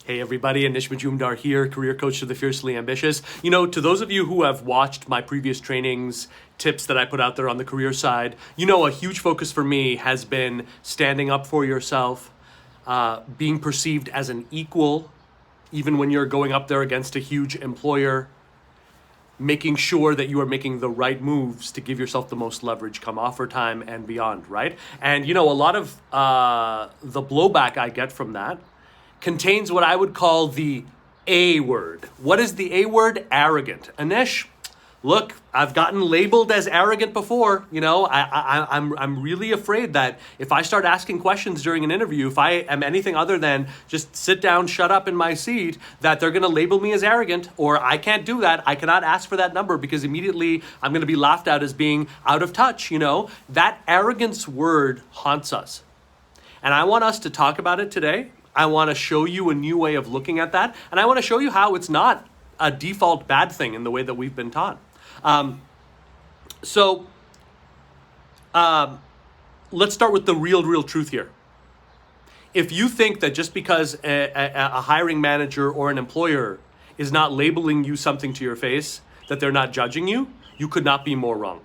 Hey everybody, Anish Majumdar here, career coach to the fiercely ambitious. To those of you who have watched my previous trainings, tips that I put out there on the career side, a huge focus for me has been standing up for yourself, being perceived as an equal, even when you're going up there against a huge employer, making sure that you are making the right moves to give yourself the most leverage come offer time and beyond, right? And a lot of the blowback I get from that contains what I would call the A word. What is the A word? Arrogant. Anish, look, I've gotten labeled as arrogant before. I'm really afraid that if I start asking questions during an interview, if I am anything other than just sit down, shut up in my seat, that they're going to label me as arrogant, or I can't do that. I cannot ask for that number because immediately I'm going to be laughed at as being out of touch. That arrogance word haunts us. And I want us to talk about it today. I want to show you a new way of looking at that. And I want to show you how it's not a default bad thing in the way that we've been taught. Let's start with the real truth here. If you think that just because a hiring manager or an employer is not labeling you something to your face, that they're not judging you, you could not be more wrong.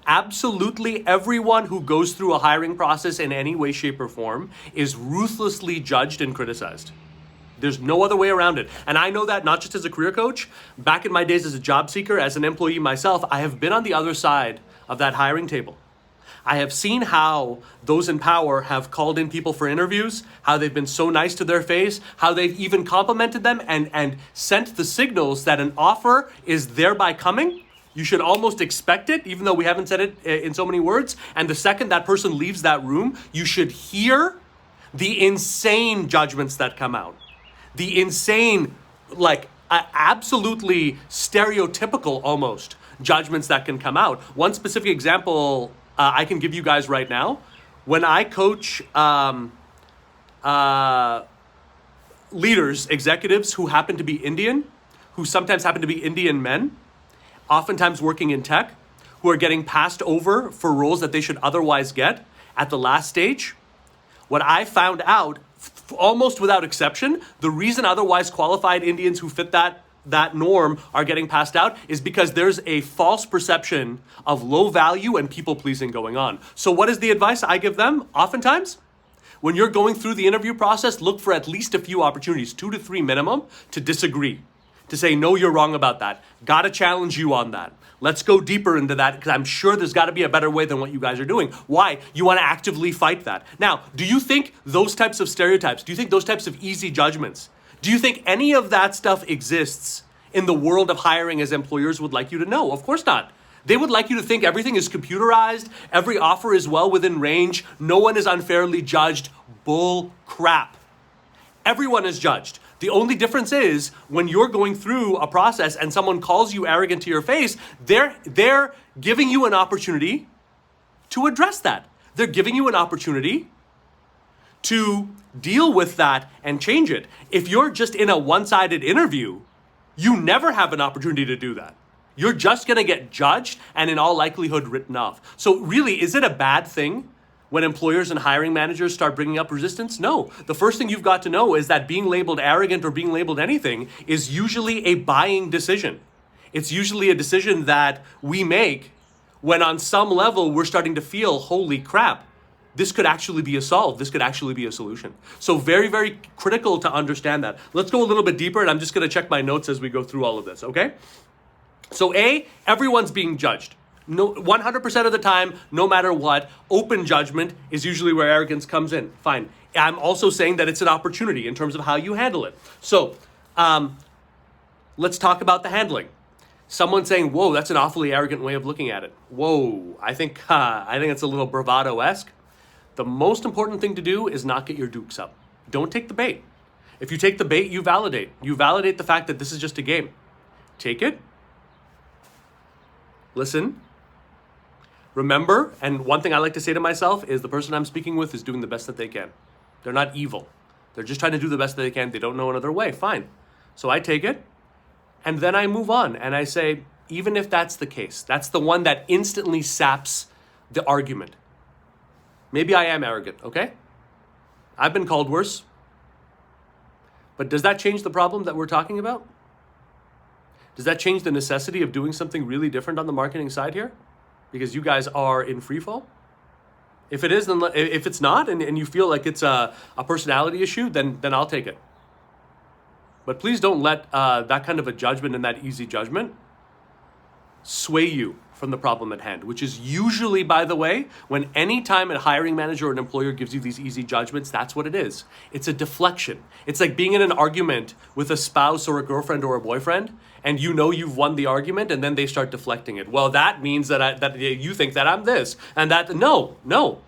Absolutely everyone who goes through a hiring process in any way, shape, or form is ruthlessly judged and criticized. There's no other way around it. And I know that not just as a career coach, back in my days as a job seeker, as an employee myself, I have been on the other side of that hiring table. I have seen how those in power have called in people for interviews, how they've been so nice to their face, how they've even complimented them and sent the signals that an offer is thereby coming. You should almost expect it, even though we haven't said it in so many words. And the second that person leaves that room, you should hear the insane judgments that come out. The insane, absolutely stereotypical almost judgments that can come out. One specific example I can give you guys right now. When I coach leaders, executives who happen to be Indian, who sometimes happen to be Indian men, oftentimes working in tech, who are getting passed over for roles that they should otherwise get at the last stage. What I found out, almost without exception, the reason otherwise qualified Indians who fit that norm are getting passed out is because there's a false perception of low value and people pleasing going on. So what is the advice I give them? Oftentimes, when you're going through the interview process, look for at least a few opportunities, 2 to 3 minimum, to disagree. To say, no, you're wrong about that. Got to challenge you on that. Let's go deeper into that because I'm sure there's got to be a better way than what you guys are doing. Why? You want to actively fight that. Now, do you think those types of stereotypes, do you think those types of easy judgments, do you think any of that stuff exists in the world of hiring as employers would like you to know? Of course not. They would like you to think everything is computerized, every offer is well within range, no one is unfairly judged. Bull crap. Everyone is judged. The only difference is when you're going through a process and someone calls you arrogant to your face, they're giving you an opportunity to address that. They're giving you an opportunity to deal with that and change it. If you're just in a one-sided interview, you never have an opportunity to do that. You're just going to get judged and in all likelihood written off. So really, is it a bad thing when employers and hiring managers start bringing up resistance? No. The first thing you've got to know is that being labeled arrogant or being labeled anything is usually a buying decision. It's usually a decision that we make when on some level we're starting to feel, holy crap, this could actually be a solve. This could actually be a solution. So very, very critical to understand that. Let's go a little bit deeper, and I'm just going to check my notes as we go through all of this, okay? So A, everyone's being judged. No, 100% of the time, no matter what, open judgment is usually where arrogance comes in. Fine. I'm also saying that it's an opportunity in terms of how you handle it. So let's talk about the handling. Someone saying, whoa, that's an awfully arrogant way of looking at it. Whoa, I think it's a little bravado-esque. The most important thing to do is not get your dukes up. Don't take the bait. If you take the bait, you validate. You validate the fact that this is just a game. Take it. Listen. Remember, and one thing I like to say to myself is the person I'm speaking with is doing the best that they can. They're not evil. They're just trying to do the best that they can. They don't know another way. Fine. So I take it, and then I move on, and I say, even if that's the case, that's the one that instantly saps the argument. Maybe I am arrogant, okay? I've been called worse. But does that change the problem that we're talking about? Does that change the necessity of doing something really different on the marketing side here? Because you guys are in free fall? If it is, then if it's not, and you feel like it's a personality issue, then I'll take it. But please don't let that kind of a judgment and that easy judgment sway you from the problem at hand, which is usually, by the way, when any time a hiring manager or an employer gives you these easy judgments, that's what it is. It's a deflection. It's like being in an argument with a spouse or a girlfriend or a boyfriend, and you know you've won the argument, and then they start deflecting it. Well, that means that you think that I'm this, and that, no.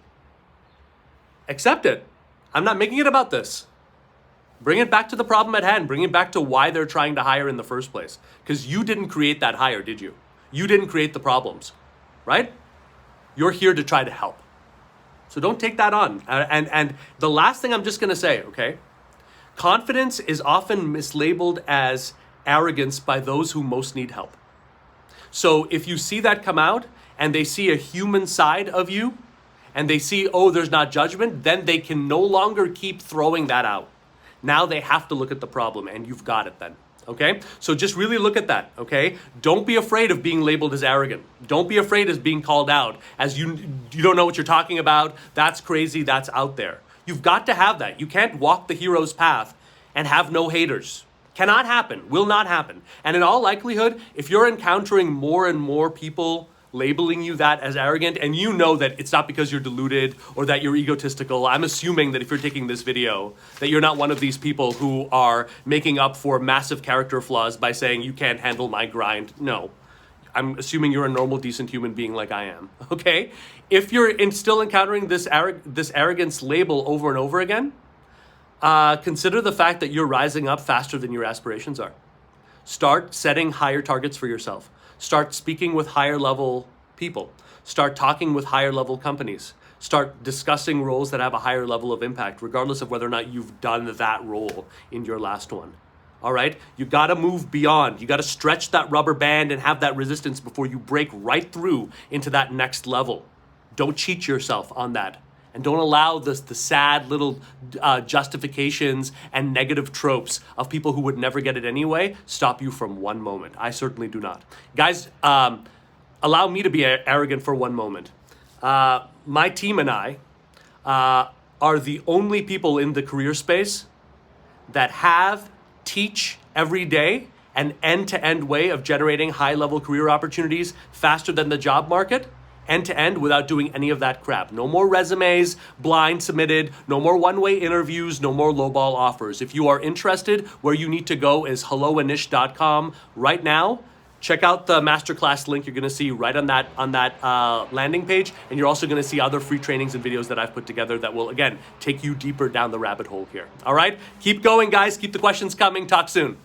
Accept it. I'm not making it about this. Bring it back to the problem at hand. Bring it back to why they're trying to hire in the first place. Because you didn't create that hire, did you? You didn't create the problems, right? You're here to try to help. So don't take that on. And the last thing I'm just going to say, okay? Confidence is often mislabeled as arrogance by those who most need help. So if you see that come out and they see a human side of you and they see, oh, there's not judgment, then they can no longer keep throwing that out. Now they have to look at the problem, and you've got it then. Okay? So just really look at that, okay? Don't be afraid of being labeled as arrogant. Don't be afraid of being called out as you don't know what you're talking about. That's crazy. That's out there. You've got to have that. You can't walk the hero's path and have no haters. Cannot happen. Will not happen. And in all likelihood, if you're encountering more and more people labeling you that as arrogant, and you know that it's not because you're deluded or that you're egotistical. I'm assuming that if you're taking this video, that you're not one of these people who are making up for massive character flaws by saying you can't handle my grind. No. I'm assuming you're a normal, decent human being like I am, okay? If you're still encountering this arrogance label over and over again, consider the fact that you're rising up faster than your aspirations are. Start setting higher targets for yourself. Start speaking with higher level people. Start talking with higher level companies. Start discussing roles that have a higher level of impact, regardless of whether or not you've done that role in your last one. All right? You got to move beyond. You got to stretch that rubber band and have that resistance before you break right through into that next level. Don't cheat yourself on that. And don't allow the sad little justifications and negative tropes of people who would never get it anyway stop you from one moment. I certainly do not. Guys, allow me to be arrogant for one moment. My team and I are the only people in the career space that teach every day an end-to-end way of generating high-level career opportunities faster than the job market, end-to-end, without doing any of that crap. No more resumes, blind submitted, no more one-way interviews, no more lowball offers. If you are interested, where you need to go is helloanish.com right now. Check out the masterclass link you're gonna see right on that landing page, and you're also gonna see other free trainings and videos that I've put together that will, again, take you deeper down the rabbit hole here. All right? Keep going, guys. Keep the questions coming. Talk soon.